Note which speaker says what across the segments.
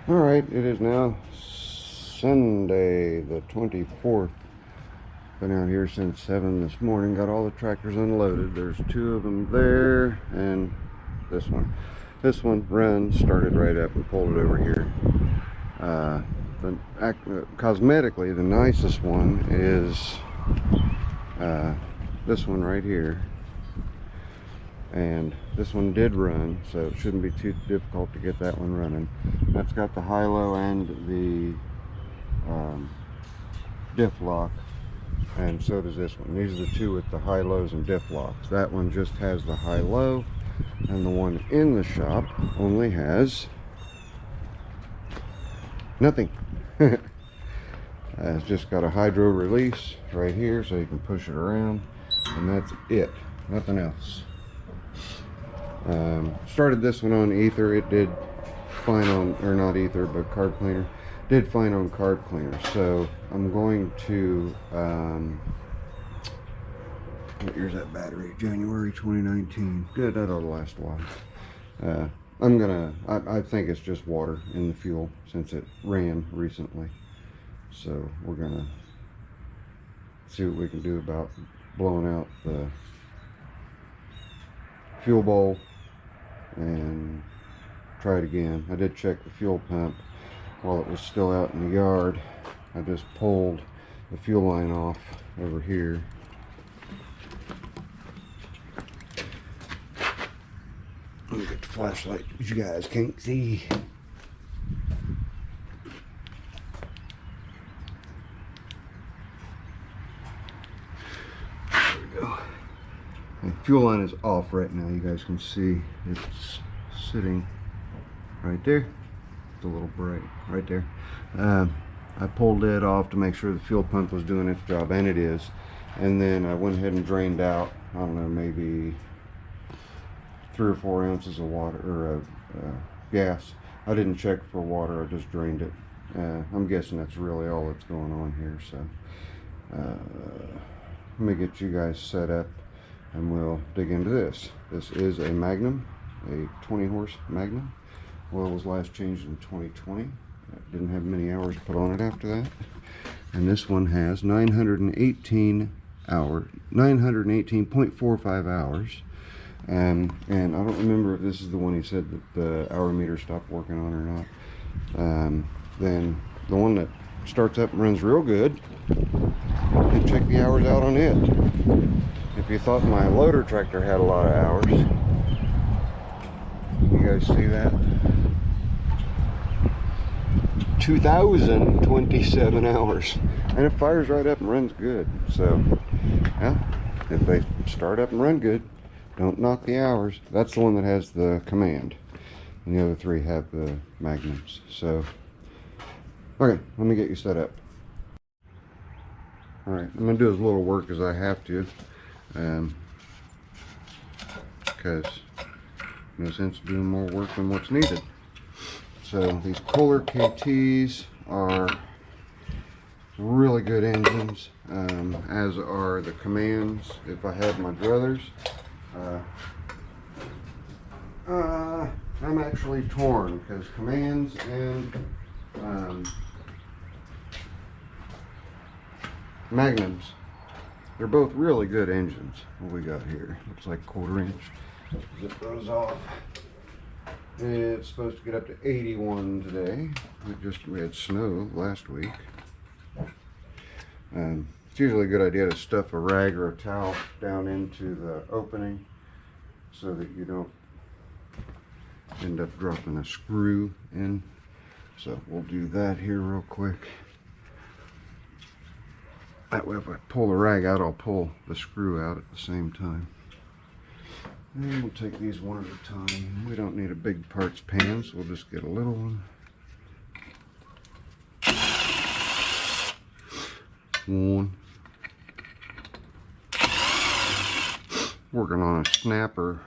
Speaker 1: All right, it is now Sunday the 24th. Been out here since 7 this morning. Got all the tractors unloaded. There's 2 of them there and this one. This one runs, started right up and pulled it over here. Cosmetically, the nicest one is this one right here. And this one did run, so it shouldn't be too difficult to get that one running. That's got the high-low and the diff lock, and so does this one. These are the 2 with the high-lows and diff locks. That one just has the high-low, and the one in the shop only has nothing. It's just got a hydro release right here, so you can push it around, and that's it. Nothing else. Started this one on ether. It did fine on, or not ether, but carb cleaner. Did fine on carb cleaner. So I'm going to, what year's that battery? January 2019. Good, that ought to last a while. I think it's just water in the fuel since it ran recently. So we're gonna see what we can do about blowing out the fuel bowl and try it again. I did check the fuel pump while it was still out in the yard. I just pulled the fuel line off over here. Let me get the flashlight, you guys can't see. There we go. The fuel line is off right now. You guys can see it's sitting right there. It's a little bright right there. I pulled it off to make sure the fuel pump was doing its job, and it is. And then I went ahead and drained out, I don't know, maybe 3 or 4 ounces of water, or gas. I didn't check for water, I just drained it. I'm guessing that's really all that's going on here. So let me get you guys set up and we'll dig into this. This is a Magnum, a 20 horse Magnum. Oil was last changed in 2020. Didn't have many hours put on it after that. And this one has 918.45 hours. And I don't remember if this is the one he said that the hour meter stopped working on or not. Then the one that starts up and runs real good, and check the hours out on it. If you thought my loader tractor had a lot of hours, you guys see that? 2,027 hours, and it fires right up and runs good. So yeah, if they start up and run good, don't knock the hours. That's the one that has the command, and the other 3 have the Magnums. So okay, let me get you set up. All right, I'm gonna do as little work as I have to, because no sense doing more work than what's needed. So these Kohler KTs are really good engines, as are the commands. If I had my druthers, I'm actually torn, because commands and Magnums, they're both really good engines. What we got here looks like 1/4 inch. Zip those off. It's supposed to get up to 81 today. We had snow last week. It's usually a good idea to stuff a rag or a towel down into the opening so that you don't end up dropping a screw in. So we'll do that here real quick. That way if I pull the rag out, I'll pull the screw out at the same time. And we'll take these one at a time. We don't need a big parts pan, so we'll just get a little one. Working on a snapper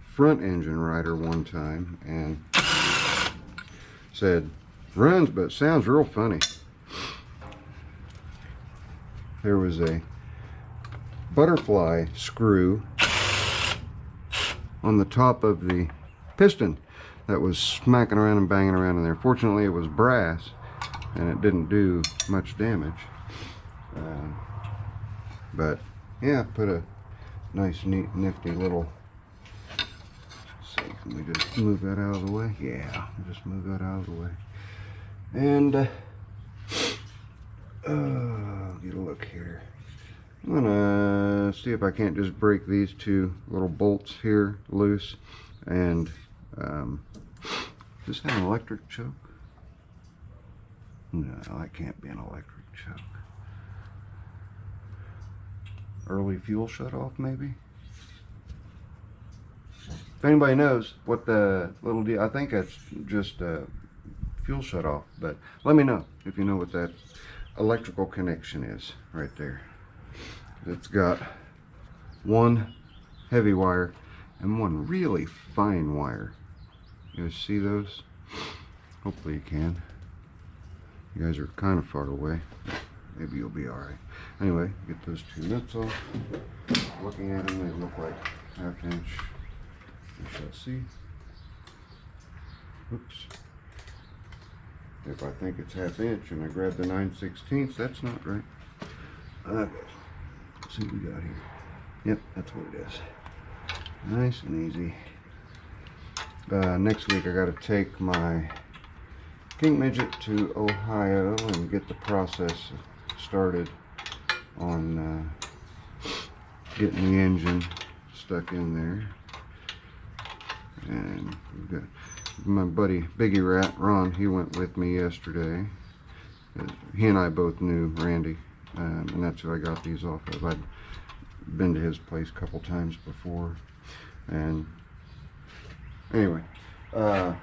Speaker 1: front engine rider one time, and said runs but sounds real funny. There was a butterfly screw on the top of the piston. that was smacking around and banging around in there. Fortunately, it was brass and it didn't do much damage. But yeah, put a nice, neat, nifty little. Let's see, can we just move that out of the way? Yeah, just move that out of the way. And get a look here. I'm gonna see if I can't just break these two little bolts here loose. And does this have an electric choke? No, that can't be an electric choke. Early fuel shut off, maybe? If anybody knows what the little deal, I think that's just a fuel shut off, but let me know if you know what that electrical connection is right there. It's got one heavy wire and one really fine wire. You guys see those? Hopefully you can. You guys are kind of far away. Maybe you'll be alright. Anyway, get those two nuts off. Looking at them, they look like 1/2 inch. We shall see. Oops. If I think it's 1/2 inch and I grab the 9/16, that's not right. Okay. Let's see what we got here. Yep, that's what it is. Nice and easy. Next week I got to take my King Midget to Ohio and get the process started on getting the engine stuck in there. And we've got my buddy Biggie Rat Ron. He went with me yesterday. He and I both knew Randy, and that's who I got these off of. I'd been to his place a couple times before. And anyway, I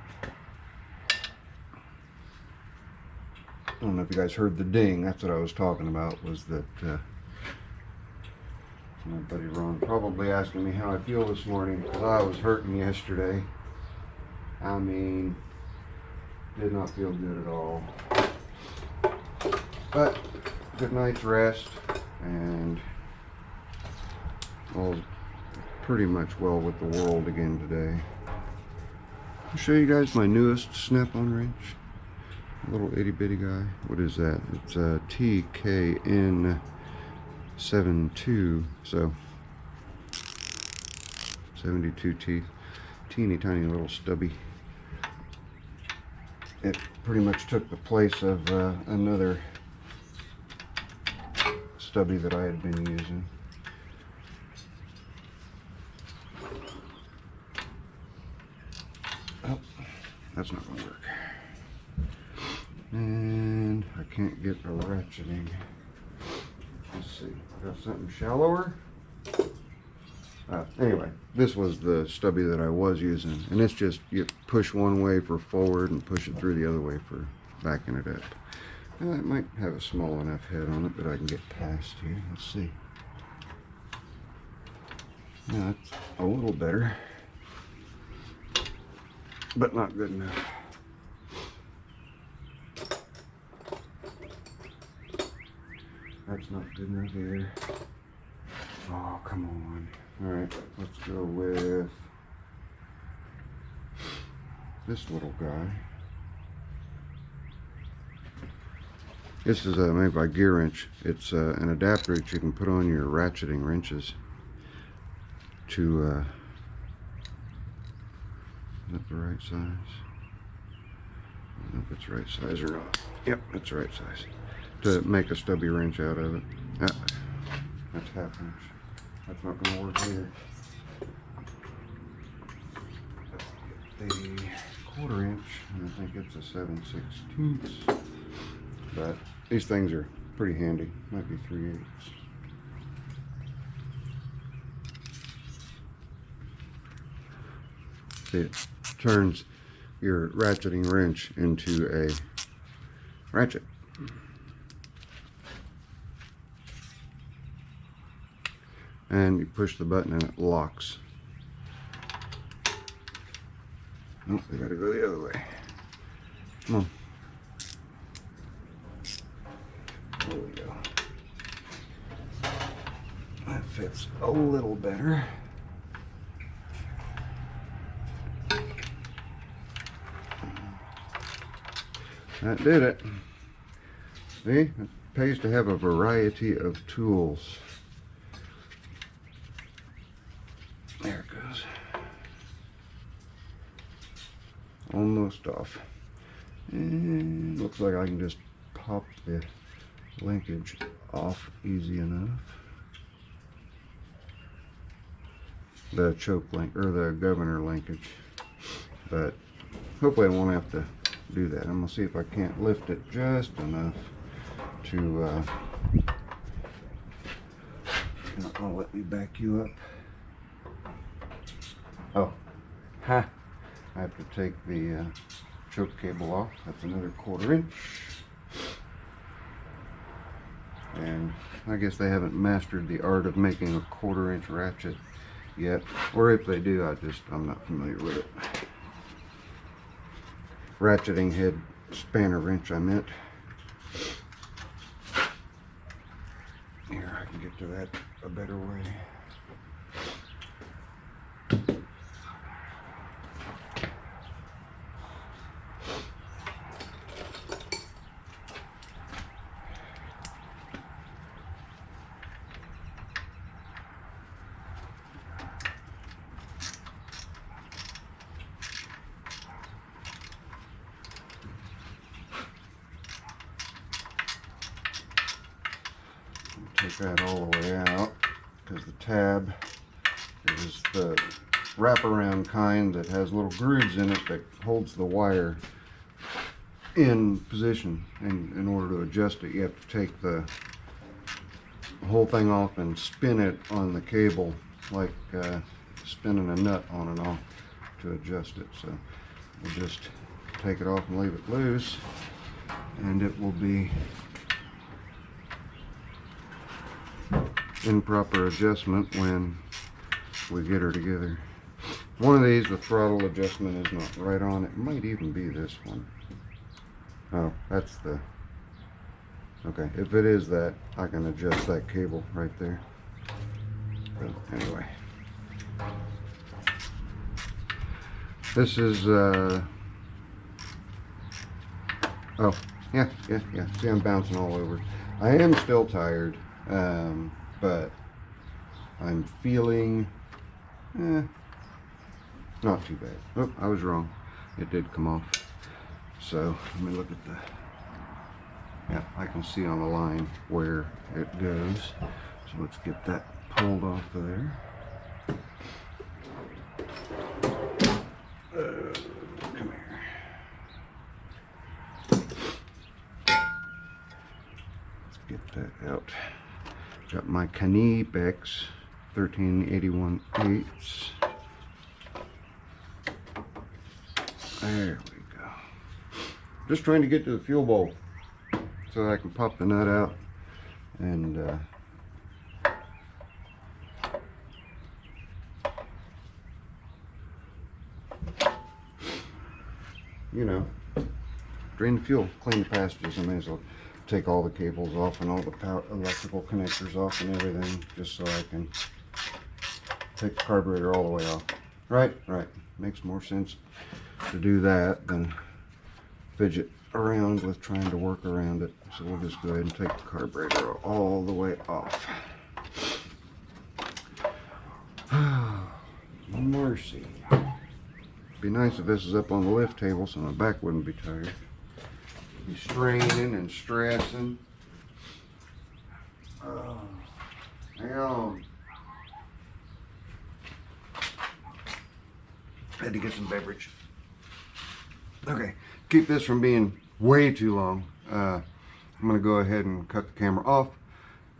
Speaker 1: don't know if you guys heard the ding. That's what I was talking about, was that my buddy Ron probably asking me how I feel this morning, because I was hurting yesterday. I mean, did not feel good at all. But good night's rest, and all's pretty much well with the world again today. I'll show you guys my newest snap-on wrench. A little itty bitty guy. What is that? It's a TKN72, so 72 teeth. Teeny tiny little stubby. It pretty much took the place of another stubby that I had been using. Oh, that's not going to work. And I can't get a ratcheting. Let's see, got something shallower. Anyway, this was the stubby that I was using, and it's just, you push one way for forward and push it through the other way for backing it up. It might have a small enough head on it that I can get past here. Let's see. Yeah, that's a little better, but not good enough. That's not good enough either. Oh, come on. Alright, let's go with this little guy. This is made by Gear Wrench. It's an adapter that you can put on your ratcheting wrenches to, is that the right size? I don't know if it's the right size or not. Yep, it's the right size. To make a stubby wrench out of it. That's 1/2 inch. That's not going to work either. Let's get the 1/4 inch, and I think it's a 7/16. But these things are pretty handy. Might be 3/8. See, it turns your ratcheting wrench into a ratchet. And you push the button and it locks. Oh, we gotta go the other way. Come on. There we go. That fits a little better. That did it. See, it pays to have a variety of tools. There it goes. Almost off. And looks like I can just pop the linkage off easy enough. The choke link, or the governor linkage. But hopefully I won't have to do that. I'm gonna see if I can't lift it just enough to not gonna let me back you up. Oh, ha! I have to take the choke cable off. That's another 1/4 inch. And I guess they haven't mastered the art of making a 1/4 inch ratchet yet. Or if they do, I'm not familiar with it. Ratcheting head spanner wrench, I meant. Here, I can get to that a better way. Take that all the way out, because the tab is the wraparound kind that has little grooves in it that holds the wire in position. And in order to adjust it, you have to take the whole thing off and spin it on the cable, like spinning a nut on and off to adjust it. So we'll just take it off and leave it loose, and it will be in proper adjustment when we get her together. One of these, the throttle adjustment is not right on. It might even be this one. Oh, that's the... Okay, if it is that, I can adjust that cable right there. But anyway. This is, oh, yeah. See, I'm bouncing all over. I am still tired. But I'm feeling not too bad. Oh, I was wrong. It did come off. So let me look at the, yeah, I can see on the line where it goes. So let's get that pulled off of there. Come here. Let's get that out. Got my Kniepex 1381/8. There we go. Just trying to get to the fuel bowl so I can pop the nut out and you know, drain the fuel, clean the passages. I may as well take all the cables off and all the power electrical connectors off and everything, just so I can take the carburetor all the way off. Right. Makes more sense to do that than fidget around with trying to work around it. So we'll just go ahead and take the carburetor all the way off. Mercy. Be nice if this is up on the lift table so my back wouldn't be tired. Be straining and stressing. Hang on. Had to get some beverage. Okay, keep this from being way too long. I'm gonna go ahead and cut the camera off,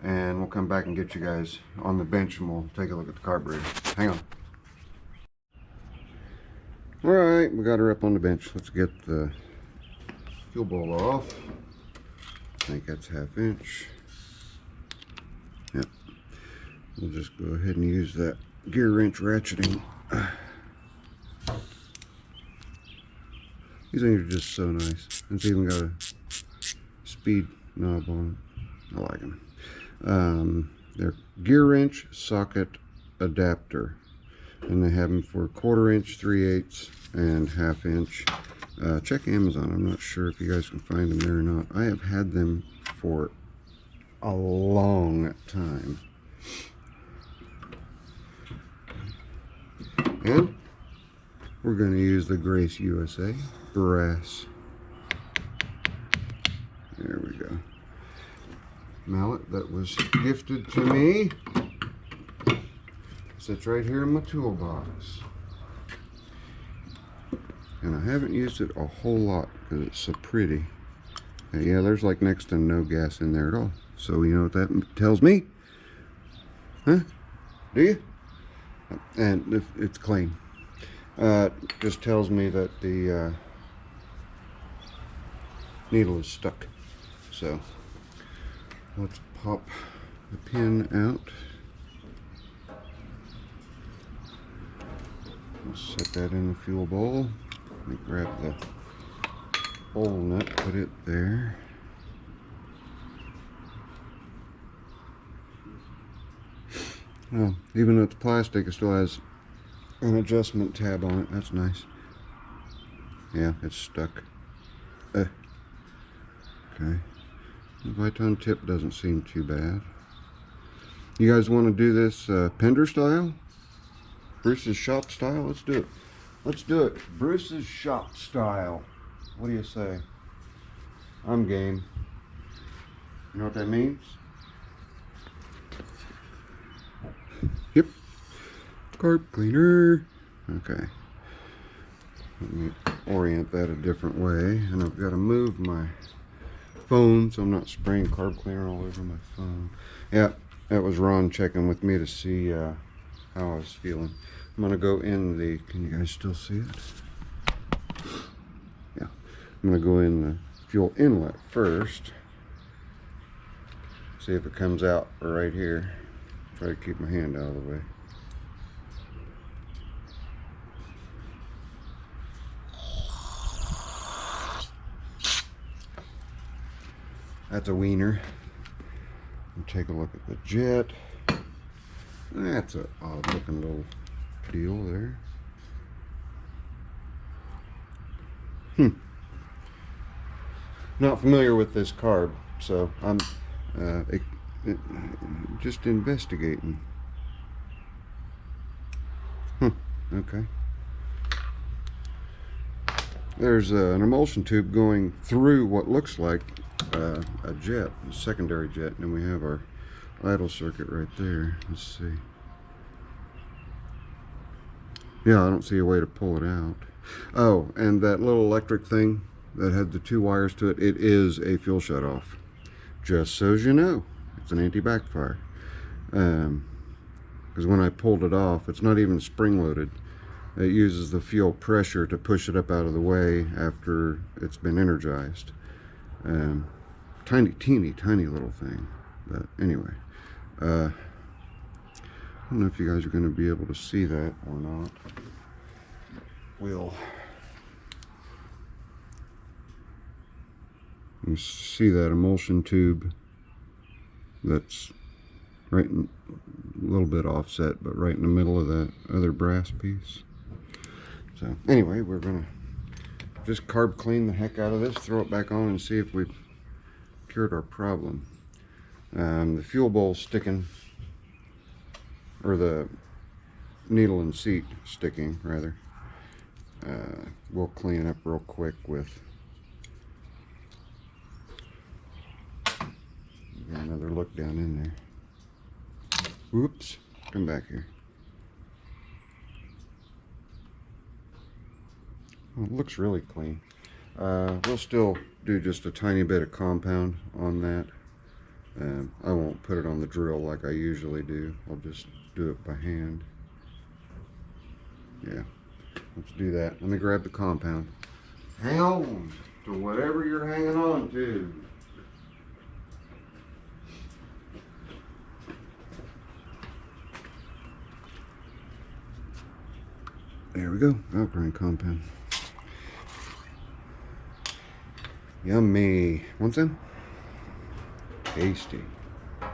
Speaker 1: and we'll come back and get you guys on the bench and we'll take a look at the carburetor. Hang on. All right, we got her up on the bench. Let's get the fuel bowl off. I think that's 1/2 inch. Yep. We'll just go ahead and use that gear wrench ratcheting. These things are just so nice. It's even got a speed knob on it. I like them. They're gear wrench socket adapter, and they have them for 1/4 inch, 3/8, and 1/2 inch. Check Amazon. I'm not sure if you guys can find them there or not. I have had them for a long time. And we're going to use the Grace USA brass. There we go. Mallet that was gifted to me. Sits right here in my toolbox. And I haven't used it a whole lot because it's so pretty. And yeah, there's like next to no gas in there at all. So you know what that tells me? Huh? Do you? And if it's clean. Just tells me that the needle is stuck. So let's pop the pin out. Let's set that in the fuel bowl. Let me grab the bowl nut, put it there. Well, even though it's plastic, it still has an adjustment tab on it. That's nice. Yeah, it's stuck. Okay. The Viton tip doesn't seem too bad. You guys want to do this Pender style? Bruce's shop style? Let's do it. Let's do it. Bruce's shop style. What do you say? I'm game. You know what that means? Yep. Carb cleaner. Okay. Let me orient that a different way. And I've got to move my phone so I'm not spraying carb cleaner all over my phone. Yeah, that was Ron checking with me to see how I was feeling. I'm going to go in the, can you guys still see it? Yeah. I'm going to go in the fuel inlet first. See if it comes out right here. Try to keep my hand out of the way. That's a wiener. And take a look at the jet. That's an odd looking little deal there. Not familiar with this carb, so I'm just investigating. Okay. There's an emulsion tube going through what looks like a jet, a secondary jet, and we have our idle circuit right there. Let's see. Yeah, I don't see a way to pull it out. Oh, and that little electric thing that had the 2 wires to it, it is a fuel shutoff. Just so you know, it's an anti-backfire. Because when I pulled it off, it's not even spring-loaded. It uses the fuel pressure to push it up out of the way after it's been energized. Teeny little thing. But anyway, I don't know if you guys are going to be able to see that or not. You see that emulsion tube that's right in, a little bit offset, but right in the middle of that other brass piece. So anyway, we're gonna just carb clean the heck out of this, throw it back on, and see if we've cured our problem. The fuel bowl's sticking, or the needle and seat sticking rather. We'll clean it up real quick with another look down in there. Whoops, come back here. Well, it looks really clean. We'll still do just a tiny bit of compound on that. I won't put it on the drill like I usually do. I'll just do it by hand. Yeah, let's do that. Let me grab the compound. Hang on to whatever you're hanging on to. There we go, alkaline compound. Yummy. Want some? Tasty. I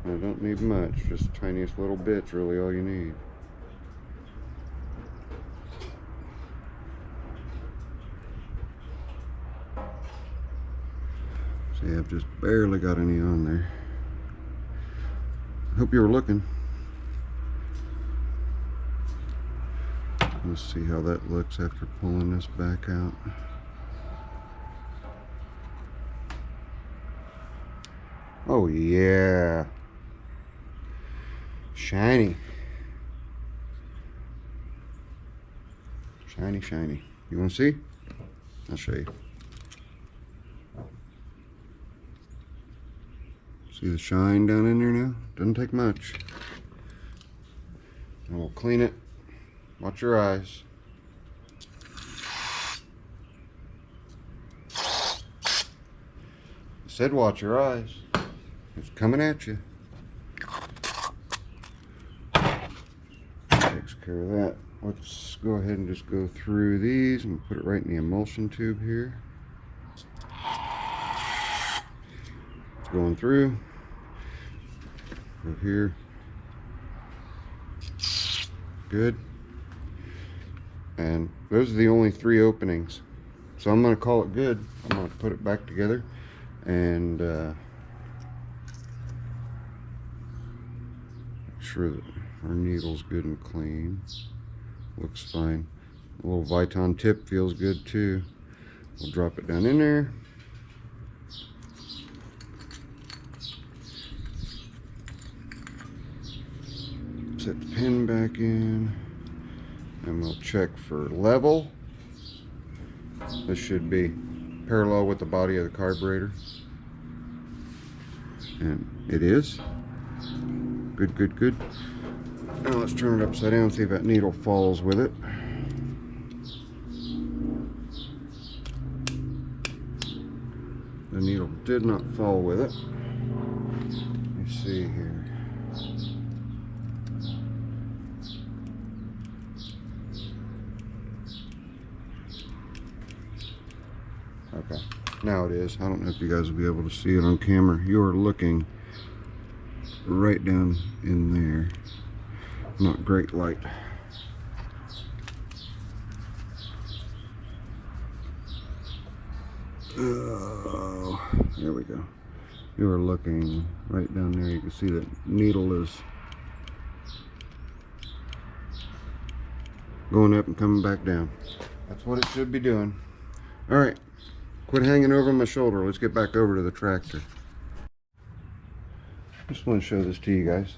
Speaker 1: don't need much, just the tiniest little bits, really all you need. See, I've just barely got any on there. Hope you were looking. Let's see how that looks after pulling this back out. Oh yeah, shiny, shiny, shiny. You want to see? I'll show you. See the shine down in there now? Doesn't take much. And we'll clean it. Watch your eyes. I said watch your eyes. It's coming at you. Takes care of that. Let's go ahead and just go through these and put it right in the emulsion tube here. It's going through. Go here. Good. And those are the only 3 openings. So I'm going to call it good. I'm going to put it back together and make sure that our needle's good and clean. Looks fine. A little Viton tip feels good too. We'll drop it down in there. Set the pin back in. And we'll check for level. This should be parallel with the body of the carburetor. And it is. Good, good, good. Now let's turn it upside down and see if that needle falls with it. The needle did not fall with it. Let me see here. Okay, now it is. I don't know if you guys will be able to see it on camera. You are looking right down in there. Not great light. Oh, there we go. You are looking right down there. You can see that needle is going up and coming back down. That's what it should be doing. All right. Quit hanging over my shoulder. Let's get back over to the tractor. Just want to show this to you guys.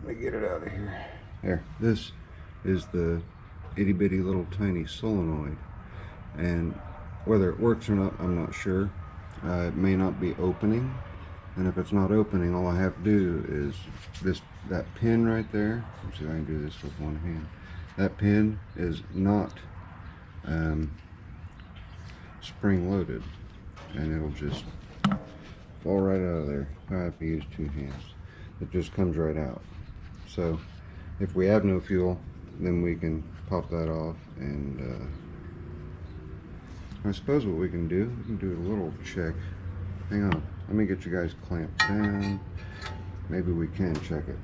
Speaker 1: Let me get it out of here. There. This is the itty bitty little tiny solenoid. And whether it works or not, I'm not sure. It may not be opening. And if it's not opening, all I have to do is that pin right there. Let's see if I can do this with one hand. That pin is not spring loaded, and it'll just fall right out of there. I have to use 2 hands. It just comes right out. So if we have no fuel, then we can pop that off, and I suppose what we can do a little check. Hang on, let me get you guys clamped down. Maybe we can check it.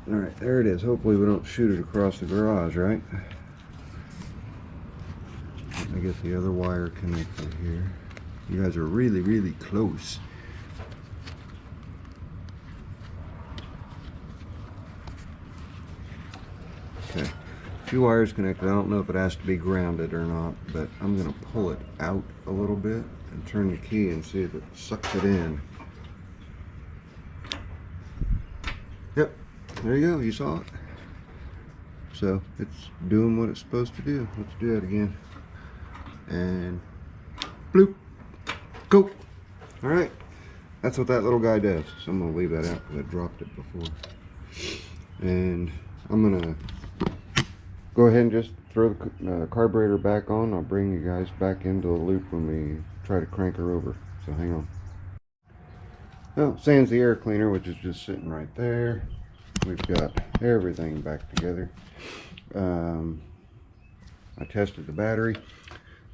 Speaker 1: Alright, there it is. Hopefully we don't shoot it across the garage, right? Let me get the other wire connected here. You guys are really, really close. Okay, 2 wires connected. I don't know if it has to be grounded or not, but I'm going to pull it out a little bit and turn the key and see if it sucks it in. Yep. There you go, you saw it. So it's doing what it's supposed to do. Let's do that again. And bloop, go. All right, that's what that little guy does. So I'm gonna leave that out because I dropped it before. And I'm gonna go ahead and just throw the carburetor back on. I'll bring you guys back into the loop when we try to crank her over. So hang on. Oh, sans the air cleaner, which is just sitting right there. We've got everything back together. I tested the battery.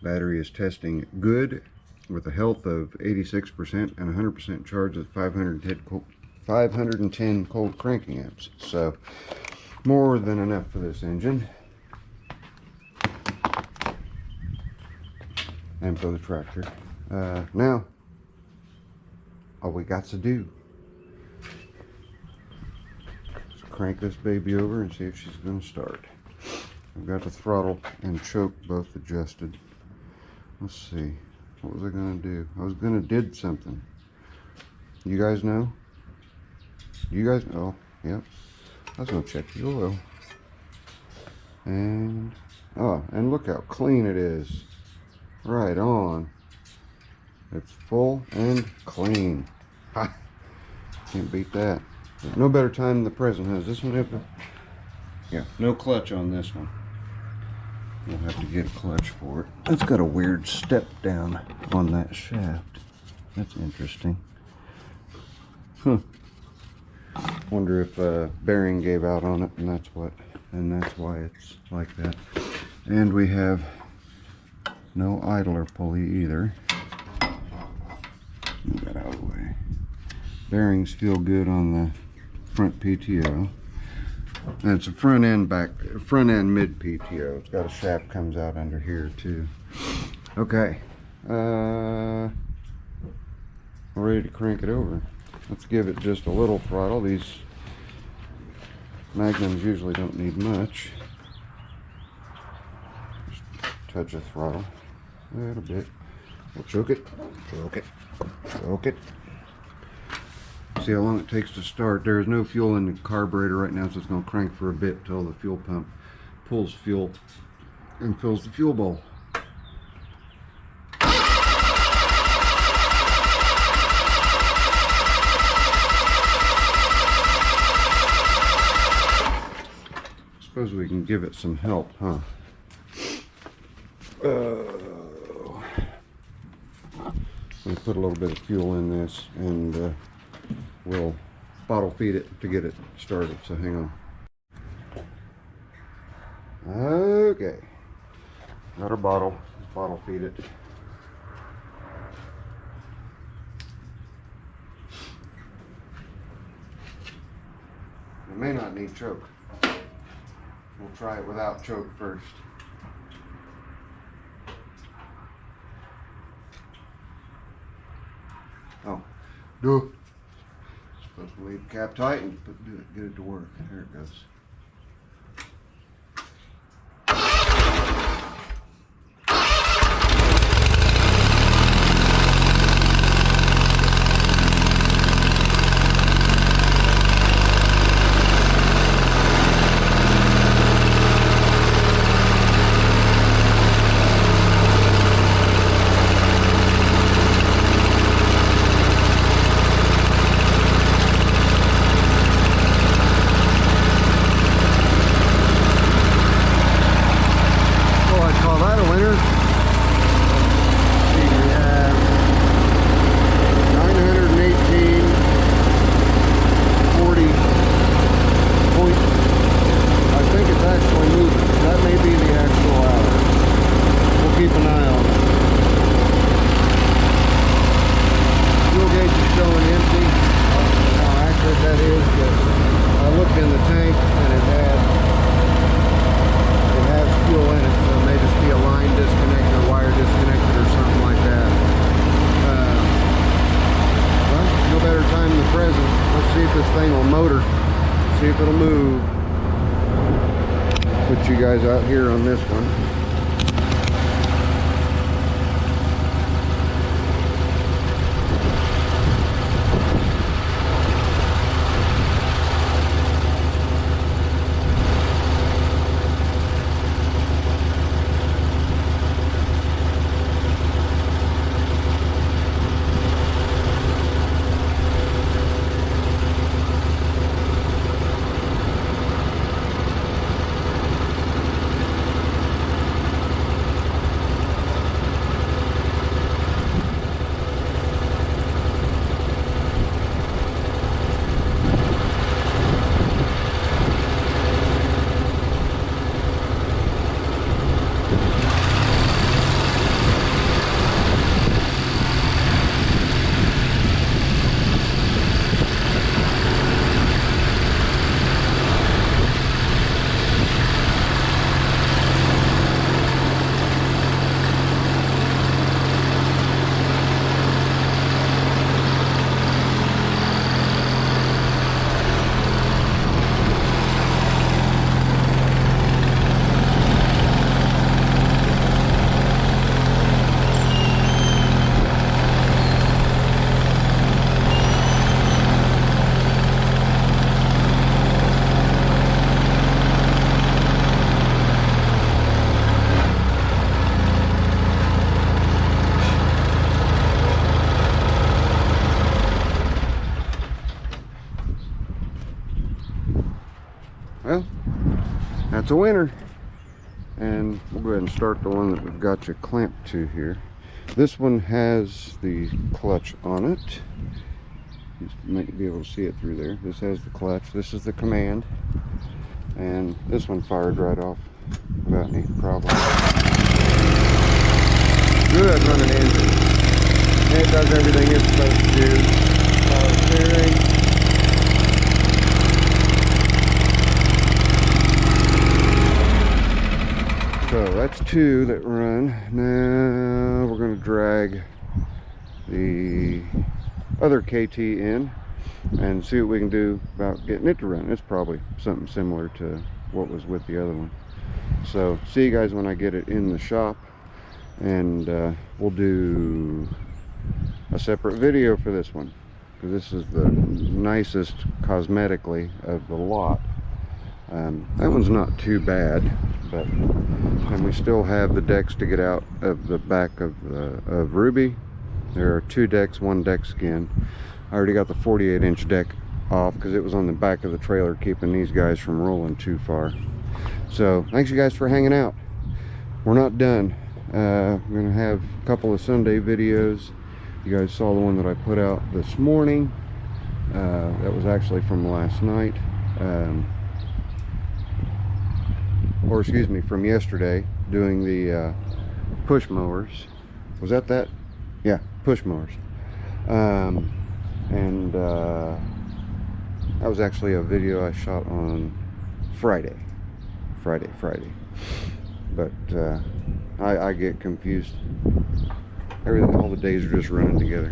Speaker 1: Battery is testing good with a health of 86% and 100% charge at 510 cold cranking amps. So more than enough for this engine. and for the tractor. Now, all we got to do is crank this baby over and see if she's going to start. I've got the throttle and choke both adjusted. Let's see. What was I going to do? I was going to did something. You guys know? You guys know? Yep. I was going to check the oil. And, oh, and look how clean it is. Right on. It's full and clean. Ha! Can't beat that. But no better time than the present has. This one have to, yeah, no clutch on this one. We'll have to get a clutch for it. It's got a weird step down on that shaft. That's interesting. Huh. Wonder if bearing gave out on it, and that's why it's like that. And we have no idler pulley either. Move that out of the way. Bearings feel good on the front PTO. And it's a front end mid PTO. It's got a shaft comes out under here too. Okay. We're ready to crank it over. Let's give it just a little throttle. These Magnums usually don't need much. Just touch the throttle a little bit. We'll choke it, choke it, choke it. See how long it takes to start. There is no fuel in the carburetor right now, so it's going to crank for a bit till the fuel pump pulls fuel and fills the fuel bowl. Suppose we can give it some help, huh? Let me put a little bit of fuel in this, and we'll bottle feed it to get it started. So hang on. Okay, got our bottle. Let's bottle feed it. It may not need choke. We'll try it without choke first. Oh, do. Supposed to leave the cap tight and get it to work. There it goes. See if it'll move. Put you guys out here on this one. Well, that's a winner. And we'll go ahead and start the one that we've got you clamped to here. This one has the clutch on it. You might be able to see it through there. This has the clutch. This is the command. And this one fired right off without any problem. Good running engine. And it does everything it's supposed to do. Power steering. So that's two that run. Now we're going to drag the other KT in and see what we can do about getting it to run. It's probably something similar to what was with the other one. So see you guys when I get it in the shop, and we'll do a separate video for this one, because this is the nicest cosmetically of the lot. That one's not too bad, but and we still have the decks to get out of the back of Ruby. There are two decks, one deck skin. I already got the 48-inch deck off because it was on the back of the trailer, keeping these guys from rolling too far. So thanks you guys for hanging out. We're not done. We're gonna have a couple of Sunday videos. You guys saw the one that I put out this morning. That was actually from last night. Or excuse me, from yesterday, doing the push mowers. Was that? Yeah, push mowers. And that was actually a video I shot on Friday. But I get confused. Everything, all the days are just running together.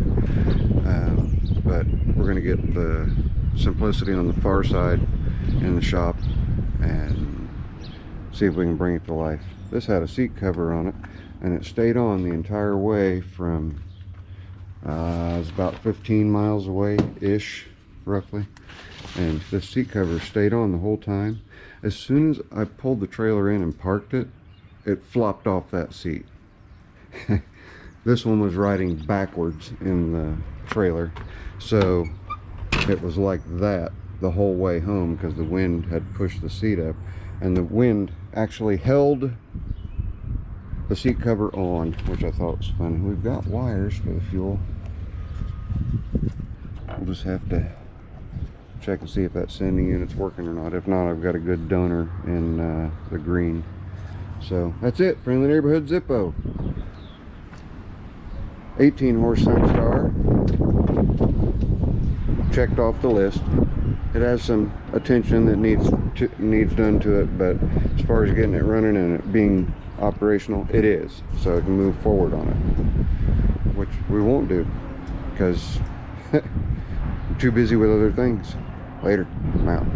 Speaker 1: But we're gonna get the simplicity on the far side in the shop and see if we can bring it to life. This had a seat cover on it, and it stayed on the entire way from it's about 15 miles away ish, roughly, and this seat cover stayed on the whole time. As soon as I pulled the trailer in and parked it, it flopped off that seat. This one was riding backwards in the trailer, so it was like that the whole way home because the wind had pushed the seat up, and the wind actually held the seat cover on, which I thought was funny. We've got wires for the fuel. We'll just have to check and see if that sending unit's working or not. If not, I've got a good donor in the green. So that's it. Friendly Neighborhood Zippo. 18 horse Sunstar. Checked off the list. It has some attention that needs done to it, but as far as getting it running and it being operational, it is. So it can move forward on it, which we won't do because I'm too busy with other things. Later. I'm out.